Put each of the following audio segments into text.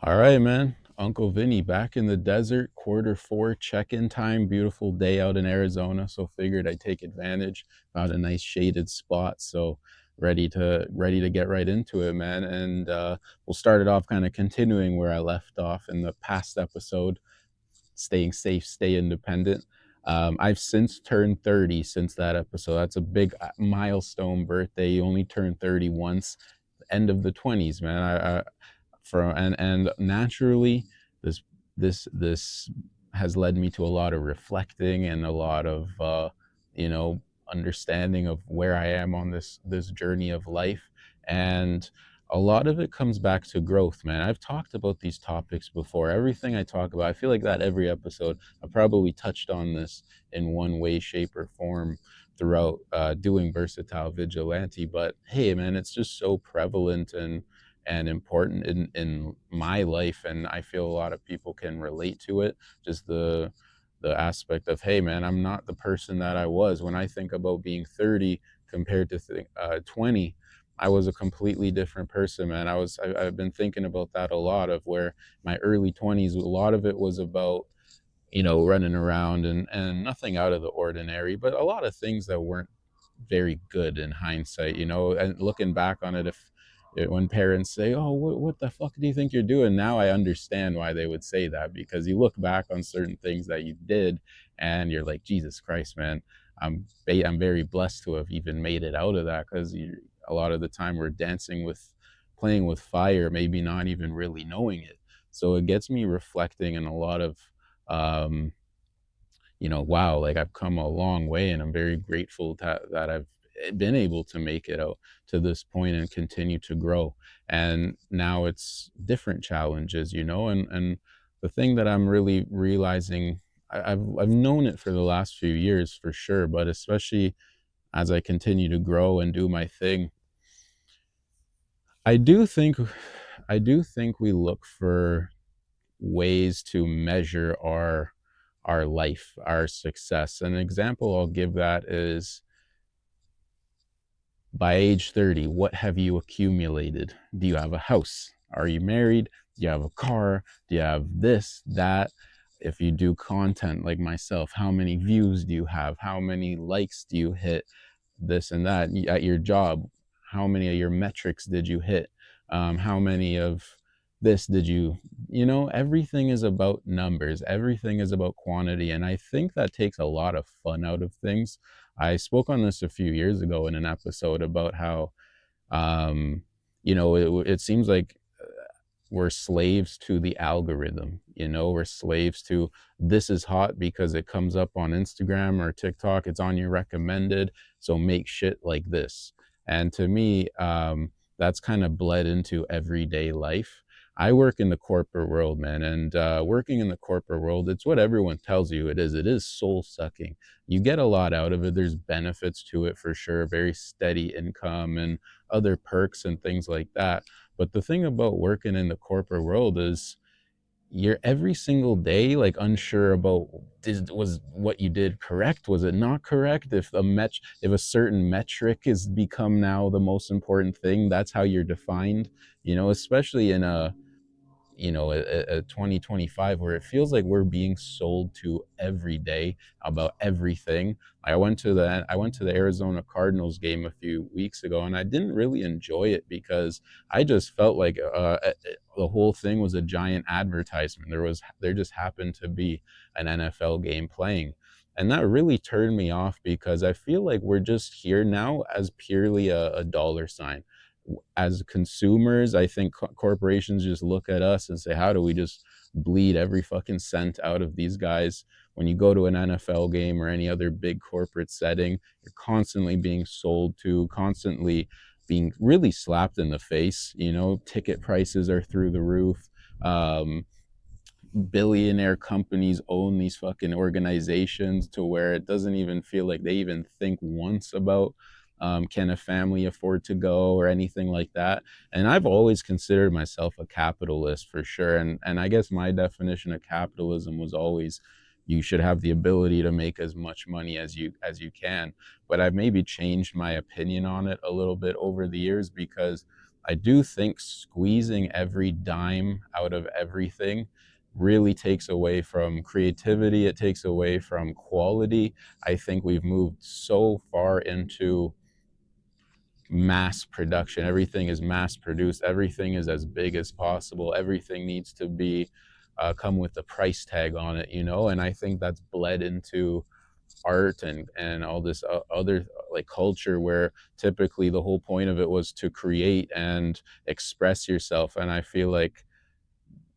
All right, man. Uncle Vinny back in the desert, quarter 4 check-in time, beautiful day out in Arizona. So figured I'd take advantage, found a nice shaded spot. So ready to get right into it, man. And we'll start it off kind of continuing where I left off in the past episode, staying safe, stay independent. I've since turned 30 since that episode. That's a big milestone birthday. You only turn 30 once, end of the 20s, man. I from and naturally this this has led me to a lot of reflecting and a lot of you know understanding of where I am on this journey of life. And a lot of it comes back to growth, man. I've talked about these topics before. Everything I talk about, I feel like that every episode I probably touched on this in one way, shape, or form throughout doing Versatile Vigilante. But hey, man, it's just so prevalent and important in my life, and I feel a lot of people can relate to it. Just the aspect of, hey, man, I'm not the person that I was. When I think about being 30 compared to 20, I was a completely different person, man. I've been thinking about that a lot, of where my early 20s, a lot of it was about running around and nothing out of the ordinary, but a lot of things that weren't very good in hindsight, and looking back on it. When parents say, oh, what the fuck do you think you're doing now, I understand why they would say that, because you look back on certain things that you did and you're like, Jesus Christ, man, I'm very blessed to have even made it out of that, because a lot of the time we're playing with fire, maybe not even really knowing it. So it gets me reflecting in a lot of um wow, like I've come a long way, and I'm very grateful that I've been able to make it out to this point and continue to grow. And now it's different challenges, and the thing that I'm really realizing, I've known it for the last few years for sure, but especially as I continue to grow and do my thing, I do think I do think we look for ways to measure our life, our success. An example I'll give that is, by age 30, what have you accumulated? Do you have a house? Are you married? Do you have a car? Do you have this, that? If you do content like myself, how many views do you have? How many likes do you hit? This and that. At your job, how many of your metrics did you hit? How many of this did everything is about numbers, everything is about quantity, and I think that takes a lot of fun out of things. I spoke on this a few years ago in an episode about how um it seems like we're slaves to the algorithm. We're slaves to, this is hot because it comes up on Instagram or TikTok, it's on your recommended, so make shit like this. And to me, that's kind of bled into everyday life. I work in the corporate world, man, and working in the corporate world, it's what everyone tells you it is. It is soul sucking. You get a lot out of it. There's benefits to it for sure, very steady income and other perks and things like that. But the thing about working in the corporate world is you're every single day like unsure about, was what you did correct? Was it not correct? If a certain metric has become now the most important thing, that's how you're defined. Especially in a 2025 where it feels like we're being sold to every day about everything. I went to the Arizona Cardinals game a few weeks ago, and I didn't really enjoy it because I just felt like the whole thing was a giant advertisement. There just happened to be an NFL game playing, and that really turned me off, because I feel like we're just here now as purely a dollar sign. As consumers, I think corporations just look at us and say, how do we just bleed every fucking cent out of these guys? When you go to an NFL game or any other big corporate setting, you're constantly being sold to, constantly being really slapped in the face. Ticket prices are through the roof. Um, Billionaire companies own these fucking organizations to where it doesn't even feel like they even think once about, can a family afford to go or anything like that. And I've always considered myself a capitalist for sure. And I guess my definition of capitalism was always, you should have the ability to make as much money as you can. But I've maybe changed my opinion on it a little bit over the years, because I do think squeezing every dime out of everything really takes away from creativity. It takes away from quality. I think we've moved so far into mass production. Everything is mass produced. Everything is as big as possible. Everything needs to be come with a price tag on it, you know. And I think that's bled into art and all this other like culture, where typically the whole point of it was to create and express yourself. And I feel like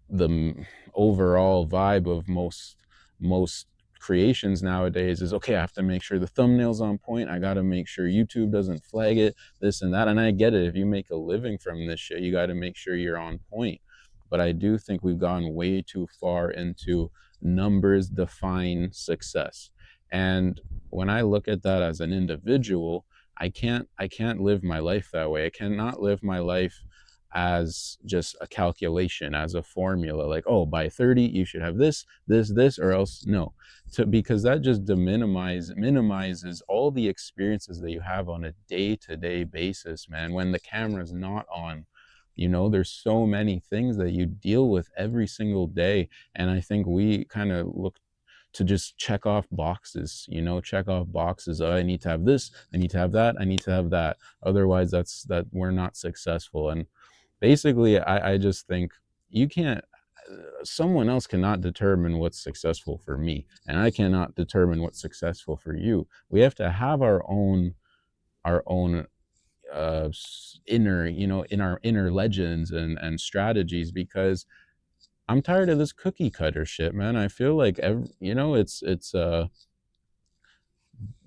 the overall vibe of most creations nowadays is, okay, I have to make sure the thumbnail's on point, I got to make sure YouTube doesn't flag it, this and that. And I get it, if you make a living from this shit, you got to make sure you're on point. But I do think we've gone way too far into numbers define success. And when I look at that as an individual, I can't live my life that way. I cannot live my life as just a calculation, as a formula, like, oh, by 30 you should have this, or else no. Because that just minimizes all the experiences that you have on a day-to-day basis, man, when the camera's not on. You know, there's so many things that you deal with every single day. And I think we kind of look to just check off boxes, you know, check off boxes. Oh, I need to have this, I need to have that, I need to have that. Otherwise, that we're not successful. And basically, I just think you can't, someone else cannot determine what's successful for me, and I cannot determine what's successful for you. We have to have our own inner, you know, in our inner legends and strategies, because I'm tired of this cookie cutter shit, man. I feel like you know, it's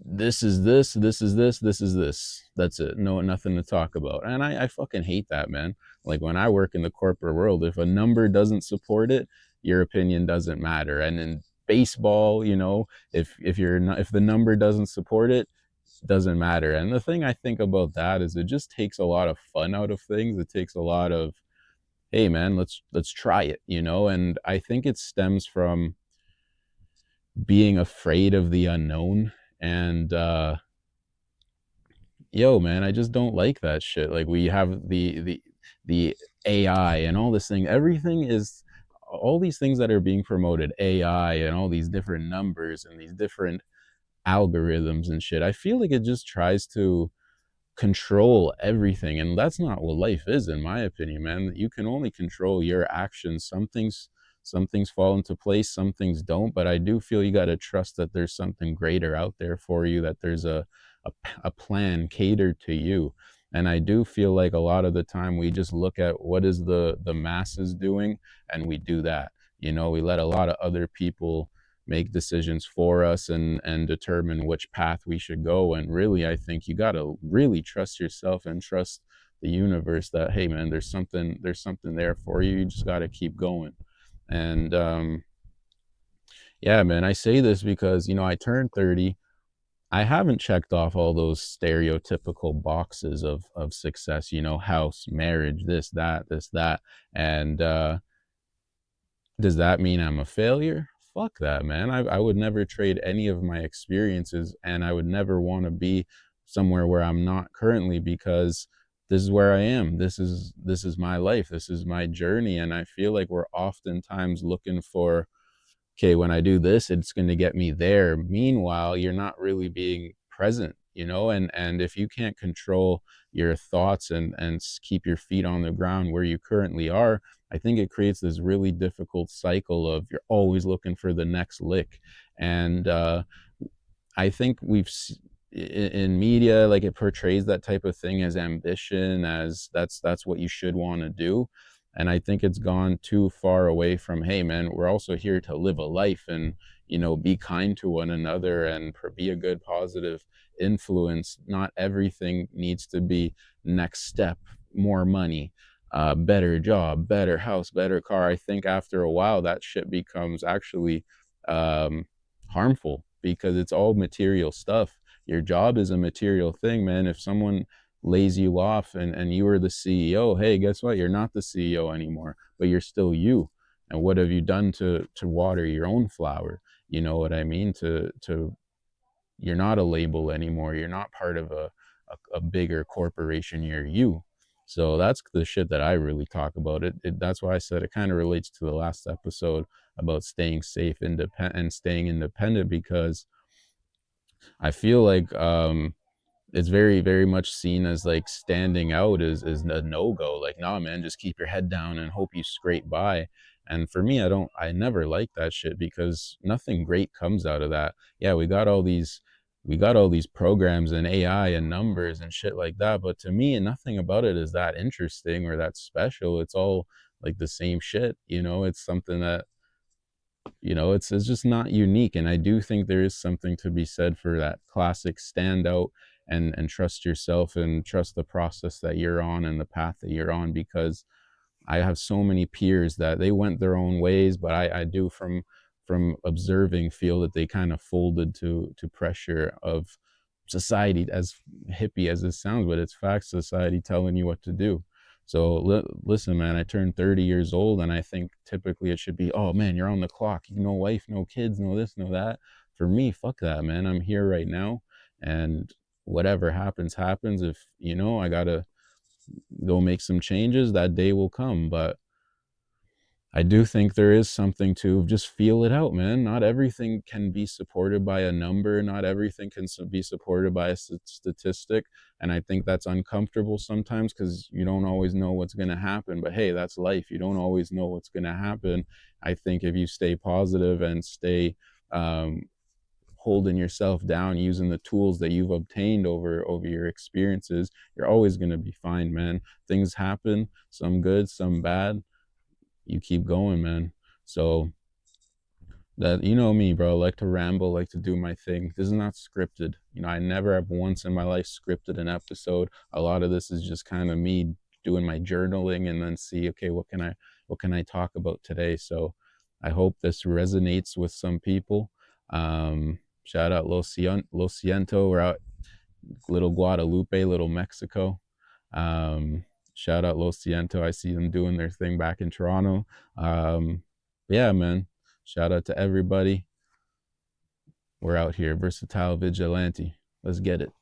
this is this. That's it. No, nothing to talk about. And I fucking hate that, man. Like, when I work in the corporate world, if a number doesn't support it, your opinion doesn't matter. And in baseball, you know, if you're not, if the number doesn't support it, doesn't matter. And the thing I think about that is, it just takes a lot of fun out of things. It takes a lot of, hey man, let's try it, you know. And I think it stems from being afraid of the unknown. And yo, man, I just don't like that shit. Like, we have the AI and all this thing. Everything is, all these things that are being promoted, AI and all these different numbers and these different algorithms and shit. I feel like it just tries to control everything, and that's not what life is, in my opinion, man. You can only control your actions. Some things fall into place, some things don't. But I do feel you got to trust that there's something greater out there for you, that there's a plan catered to you. And I do feel like a lot of the time we just look at what is the masses doing, and we do that. You know, we let a lot of other people make decisions for us and determine which path we should go. And really, I think you got to really trust yourself and trust the universe, that, hey man, there's something there for you. You just got to keep going. And yeah, man, I say this because, you know, I turned 30. I haven't checked off all those stereotypical boxes of success, you know, house, marriage, this that. And does that mean I'm a failure? Fuck that, man. I would never trade any of my experiences, and I would never want to be somewhere where I'm not currently, because this is where I am. This is my life. This is my journey. And I feel like we're oftentimes looking for, okay, when I do this, it's going to get me there. Meanwhile, you're not really being present, you know. And if you can't control your thoughts and keep your feet on the ground where you currently are, I think it creates this really difficult cycle of, you're always looking for the next lick. And I think in media, like, it portrays that type of thing as ambition, as that's what you should want to do. And I think it's gone too far away from, hey man, we're also here to live a life and, you know, be kind to one another and be a good positive influence. Not everything needs to be next step, more money, better job, better house, better car. I think after a while that shit becomes actually um, harmful, because it's all material stuff. Your job is a material thing, man. If someone lays you off and you were the CEO, hey, guess what? You're not the CEO anymore, but you're still you. And what have you done to water your own flower? You know what I mean? To You're not a label anymore. You're not part of a bigger corporation. You're you. So that's the shit that I really talk about. That's why I said it kind of relates to the last episode about staying safe, independent, and staying independent, because I feel like it's very very much seen as like standing out is a no-go. Like, nah man, just keep your head down and hope you scrape by. And for me, I never liked that shit, because nothing great comes out of that. Yeah, we got all these programs and AI and numbers and shit like that, but to me nothing about it is that interesting or that special. It's all like the same shit, it's something that, it's just not unique. And I do think there is something to be said for that classic standout, and trust yourself and trust the process that you're on and the path that you're on. Because I have so many peers that they went their own ways, but I do, from observing, feel that they kind of folded to pressure of society, as hippie as this sounds, but it's fact, society telling you what to do. So listen, man, I turned 30 years old, and I think typically it should be, oh man, you're on the clock, no wife, no kids, no this, no that. For me, fuck that, man. I'm here right now, and whatever happens, happens. If, I gotta go make some changes, that day will come. But I do think there is something to just feel it out, man. Not everything can be supported by a number. Not everything can be supported by a statistic. And I think that's uncomfortable sometimes, because you don't always know what's going to happen. But hey, that's life. You don't always know what's going to happen. I think if you stay positive and stay um, holding yourself down, using the tools that you've obtained over your experiences, you're always going to be fine, man. Things happen, some good, some bad. You keep going, man. So that, me, bro, I like to ramble, like to do my thing. This is not scripted. I never have once in my life scripted an episode. A lot of this is just kind of me doing my journaling, and then see, okay, what can I talk about today? So I hope this resonates with some people. Shout out Lo Ciento. We're out, little Guadalupe, little Mexico. Um, Shout out Lo Ciento. I see them doing their thing back in Toronto. Yeah, man. Shout out to everybody. We're out here. Versatile Vigilante. Let's get it.